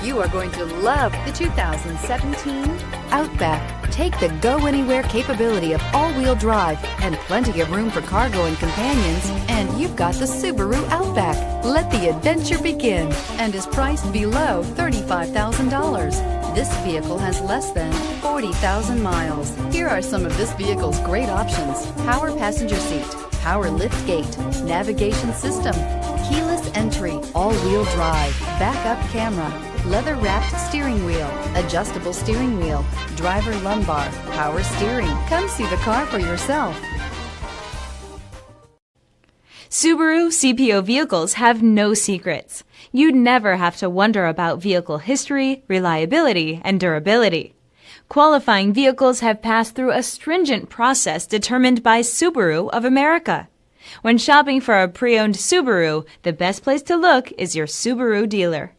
You are going to love the 2017 Outback. Take the go-anywhere capability of all-wheel drive and plenty of room for cargo and companions, and you've got the Subaru Outback. Let the adventure begin, and is priced below $35,000. This vehicle has less than 40,000 miles. Here are some of this vehicle's great options: power passenger seat, power lift gate, navigation system, keyless entry, all-wheel drive, backup camera, leather-wrapped steering wheel, adjustable steering wheel, driver lumbar, power steering. Come see the car for yourself. Subaru CPO vehicles have no secrets. You'd never have to wonder about vehicle history, reliability, and durability. Qualifying vehicles have passed through a stringent process determined by Subaru of America. When shopping for a pre-owned Subaru, the best place to look is your Subaru dealer.